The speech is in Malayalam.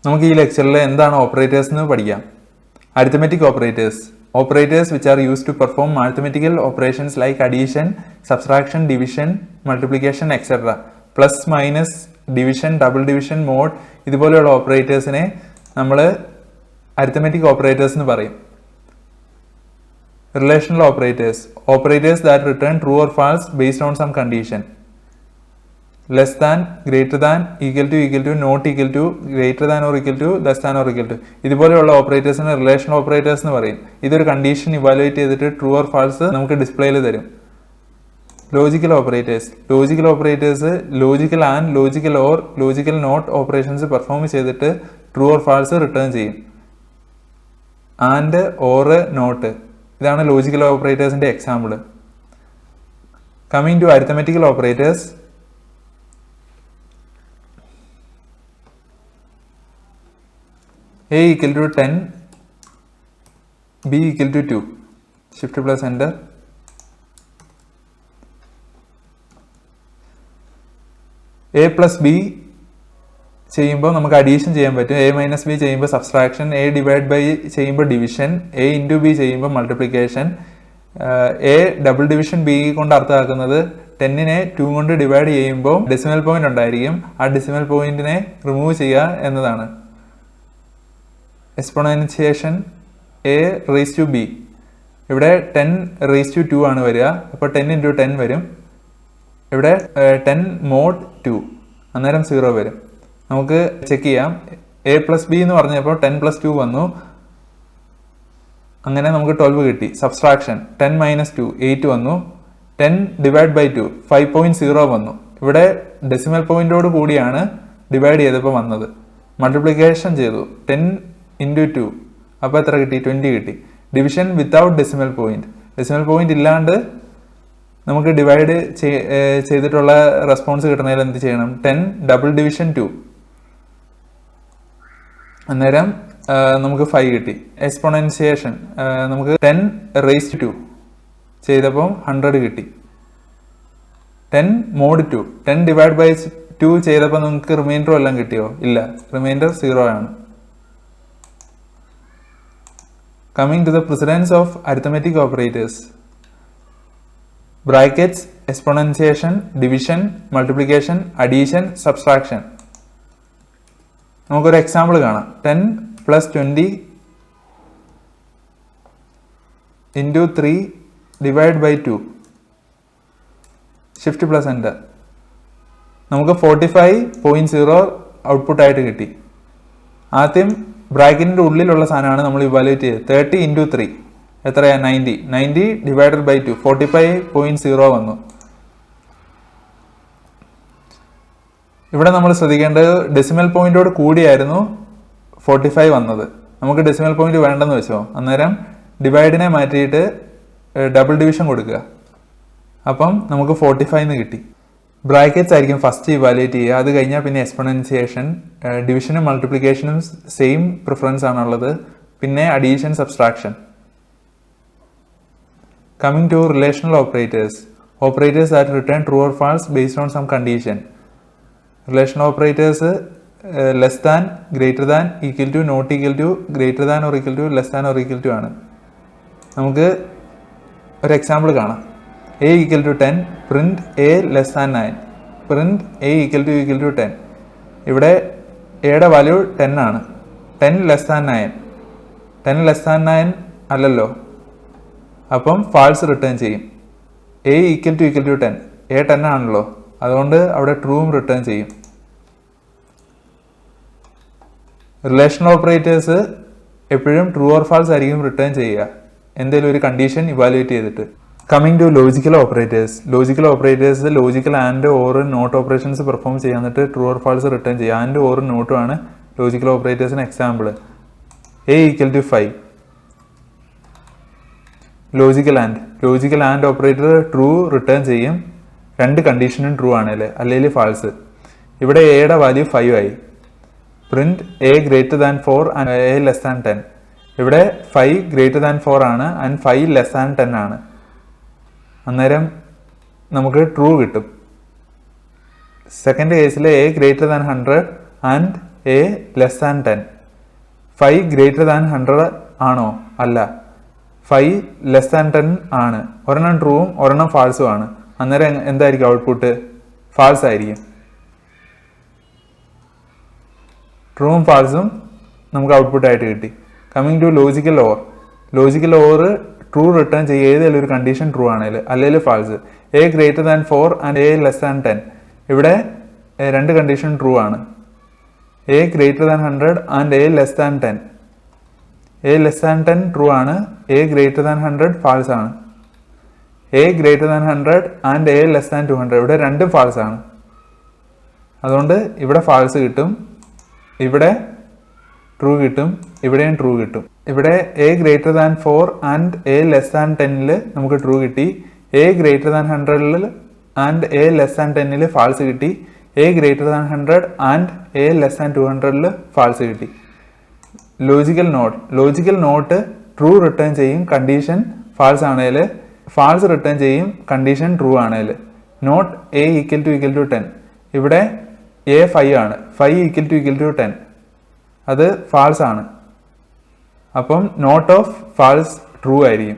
നമുക്ക് ഈ ലെക്ചറിൽ എന്താണ് ഓപ്പറേറ്റേഴ്സ് എന്ന് പഠിക്കാം. Arithmetic operators. Operators which are used to perform mathematical operations like addition, subtraction, division, multiplication, etc. Plus, minus, division, double division, mod ഇതുപോലെയുള്ള ഓപ്പറേറ്റേഴ്സിനെ നമ്മൾ അരിത്തമെറ്റിക് ഓപ്പറേറ്റേഴ്സ് എന്ന് പറയും. Relational operators. Operators that return true or false based on some condition. Less than, greater than, equal to, not equal to, greater than or equal to, less than or equal to ഇതുപോലെയുള്ള ഓപ്പറേറ്റേഴ്സിനെ റിലേഷണൽ ഓപ്പറേറ്റേഴ്സ് എന്ന് പറയും. ഇതൊരു കണ്ടീഷൻ ഇവാലുവേറ്റ് ചെയ്തിട്ട് ട്രൂ ഓർ ഫാൾസ് നമുക്ക് ഡിസ്പ്ലേയിൽ തരും. Logical operators. Logical operators logical and, logical or, logical not operations perform ചെയ്തിട്ട് ട്രൂ ഓർ ഫാൾസ് റിട്ടേൺ ചെയ്യും. ആൻഡ്, ഓർ, നോട്ട് ഇതാണ് ലോജിക്കൽ ഓപ്പറേറ്റേഴ്സിന്റെ example. Coming to arithmetical operators. A equal to 10, B equal to 2. Shift plus enter. A plus B ചെയ്യുമ്പോൾ നമുക്ക് അഡീഷൻ ചെയ്യാൻ പറ്റും. A minus B ചെയ്യുമ്പോൾ സബ്സ്ട്രാക്ഷൻ, A ഡിവൈഡ് ബൈ ചെയ്യുമ്പോൾ ഡിവിഷൻ, A ഇൻറ്റു B ചെയ്യുമ്പോൾ multiplication. A double division B കൊണ്ട് അർത്ഥമാക്കുന്നത് 10നെ 2 കൊണ്ട് ഡിവൈഡ് ചെയ്യുമ്പോൾ ഡെസിമൽ പോയിന്റ് ഉണ്ടായിരിക്കും. ആ ഡെസിമൽ പോയിന്റിനെ റിമൂവ് ചെയ്യുക എന്നതാണ്. എക്സ്പോണൻഷിയേഷൻ A റേസ് ടു B. ഇവിടെ 10 റേസ് ടു 2 ആണ് വരിക. അപ്പോൾ 10 ഇൻറ്റു 10 വരും. ഇവിടെ 10 മോഡ് 2, അന്നേരം 0 വരും. നമുക്ക് ചെക്ക് ചെയ്യാം. A പ്ലസ് B എന്ന് പറഞ്ഞപ്പോൾ 10 പ്ലസ് 2 വന്നു. അങ്ങനെ നമുക്ക് 12 കിട്ടി. സബ്സ്ട്രാക്ഷൻ 10 മൈനസ് 2 8 വന്നു. 10 ഡിവൈഡ് ബൈ 2 5.0 വന്നു. ഇവിടെ ഡെസിമൽ പോയിന്റോട് കൂടിയാണ് ഡിവൈഡ് ചെയ്തപ്പോൾ വന്നത്. മൾട്ടിപ്ലിക്കേഷൻ ചെയ്തു 10 ഇൻറ്റു 2, അപ്പോൾ എത്ര കിട്ടി? 20 കിട്ടി. Division without decimal point. Decimal point ഇല്ലാണ്ട് നമുക്ക് ഡിവൈഡ് ചെയ്തിട്ടുള്ള റെസ്പോൺസ് കിട്ടണമെങ്കിൽ എന്ത് ചെയ്യണം? 10 ഡബിൾ ഡിവിഷൻ 2, അന്നേരം നമുക്ക് 5 കിട്ടി. എക്സ്പോണൻഷിയേഷൻ നമുക്ക് 10 റേസ് ടു 2 ചെയ്തപ്പോൾ 100 കിട്ടി. 10 മോഡ് 2, 10 ഡിവൈഡ് ബൈ 2 ചെയ്തപ്പോൾ നമുക്ക് റിമൈൻഡർ എല്ലാം കിട്ടിയോ? ഇല്ല, റിമൈൻഡർ 0 ആണ്. Coming to the precedence of arithmetic operators. Brackets, exponentiation, division, multiplication, addition, subtraction. നമുക്കൊരു എക്സാമ്പിൾ കാണാം. 10 plus 20 into 3 divide by 2. Shift plus enter. നമുക്ക് 45.0 ഔട്ട്പുട്ട് ആയിട്ട് കിട്ടി. ആദ്യം ബ്രാക്കറ്റിന്റെ ഉള്ളിലുള്ള സാധനമാണ് നമ്മൾ ഇവാലുവേറ്റ് ചെയ്തത്. 30 ഇൻറ്റു 3 എത്രയാ? 90 ഡിവൈഡഡ് ബൈ 2 45.0 വന്നു. ഇവിടെ നമ്മൾ ശ്രദ്ധിക്കേണ്ടത് ഡെസിമൽ പോയിന്റോട് കൂടിയായിരുന്നു 45 വന്നത്. നമുക്ക് ഡെസിമൽ പോയിന്റ് വേണ്ടെന്ന് വെച്ചോ, അന്നേരം ഡിവൈഡിനെ മാറ്റിയിട്ട് ഡബിൾ ഡിവിഷൻ കൊടുക്കുക. അപ്പം നമുക്ക് 45 എന്ന് കിട്ടി. ബ്രാക്കറ്റ്സ് ആയിരിക്കും ഫസ്റ്റ് ഇവാലുവേറ്റ് ചെയ്യുക. അത് കഴിഞ്ഞാൽ പിന്നെ എക്സ്പോണൻഷിയേഷൻ, ഡിവിഷനും മൾട്ടിപ്ലിക്കേഷനും സെയിം പ്രിഫറൻസ് ആണുള്ളത്. പിന്നെ addition, subtraction. Coming to relational operators. Operators that return true or false based on some condition. Relational operators less than, greater than, equal to, not equal to, greater than or equal to, less than or equal to ആണ്. നമുക്ക് ഒരു എക്സാമ്പിൾ കാണാം. A equal to 10, print A less than 9. Print A equal to 10. ഇവിടെ എയുടെ വാല്യൂ 10 ആണ്. 10 ലെസ് ദാൻ 9. 10 ലെസ് ദാൻ 9 അല്ലല്ലോ, അപ്പം ഫാൾസ് റിട്ടേൺ ചെയ്യും. A equal to 10. A 10 ആണല്ലോ, അതുകൊണ്ട് അവിടെ ട്രൂവും റിട്ടേൺ ചെയ്യും. റിലേഷണൽ ഓപ്പറേറ്റേഴ്സ് എപ്പോഴും ട്രൂ ഓർ ഫാൾസ് ആയിരിക്കും റിട്ടേൺ ചെയ്യുക, എന്തെങ്കിലും ഒരു കണ്ടീഷൻ ഇവാലുവേറ്റ് ചെയ്തിട്ട്. Coming to logical operators. Logical operators logical and or not operations perform ചെയ്യാൻ എന്നിട്ട് ട്രൂ ഓർ ഫാൾസ് റിട്ടേൺ ചെയ്യുക. ആൻഡ് ഓർ നോട്ടും ആണ് ലോജിക്കൽ ഓപ്പറേറ്റേഴ്സിന് example. A equal to 5. Logical and operator true return ചെയ്യും. രണ്ട് കണ്ടീഷനും ട്രൂ ആണല്ലേ, അല്ലെങ്കിൽ ഫാൾസ്. ഇവിടെ എയുടെ വാല്യൂ 5 ആയി. Print A greater than 4 and A less than 10. ഇവിടെ 5 ഗ്രേറ്റർ ദാൻ 4 ആണ് ആൻഡ് 5 ലെസ് ദാൻ 10 ആണ്. അന്നേരം നമുക്ക് ട്രൂ കിട്ടും. സെക്കൻഡ് കേസിൽ A greater than 100 and A less than 10. 5 greater than 100 ആണോ? അല്ല. 5 ലെസ് ദാൻ 10 ആണ്. ഒരെണ്ണം ട്രൂവും ഒരെണ്ണം ഫാൾസും ആണ്. അന്നേരം എന്തായിരിക്കും ഔട്ട്പുട്ട്? ഫാൾസ് ആയിരിക്കും. ട്രൂവും ഫാൾസും നമുക്ക് ഔട്ട്പുട്ട് ആയിട്ട് കിട്ടി. Coming to logical or. Logical or true return ചെയ്യുക ഏതെങ്കിലും ഒരു കണ്ടീഷൻ ട്രൂ ആണെങ്കിൽ, അല്ലെങ്കിൽ false. A greater than 4 and A less than 10. ഇവിടെ രണ്ട് കണ്ടീഷൻ ട്രൂ ആണ്. A greater than 100 and A less than 10. A less than 10 true ആണ്. എ ഗ്രേറ്റർ ദാൻ 100 ഫാൾസ് ആണ്. A greater than 100 and A less than 200 ഇവിടെ രണ്ടും ഫാൾസ് ആണ്. അതുകൊണ്ട് ഇവിടെ ഫാൾസ് കിട്ടും, ഇവിടെ ട്രൂ കിട്ടും, ഇവിടെയും ട്രൂ കിട്ടും. ഇവിടെ A greater than 4 and A less than 10 നമുക്ക് ട്രൂ കിട്ടി. A greater than 100 and A less than 10 false കിട്ടി. A greater than 100 and A less than 200 false കിട്ടി. ലോജിക്കൽ നോട്ട് ട്രൂ റിട്ടേൺ ചെയ്യും കണ്ടീഷൻ ഫാൾസ് ആണെങ്കിൽ, ഫാൾസ് റിട്ടേൺ ചെയ്യും കണ്ടീഷൻ ട്രൂ ആണെങ്കിൽ. Not A equal to 10. ഇവിടെ എ 5 ആണ്. 5 ഈക്വൽ ടു 10 അത് ഫാൾസ് ആണ്. അപ്പം നോട്ട് ഓഫ് ഫാൾസ് ട്രൂ ആയിരിക്കും.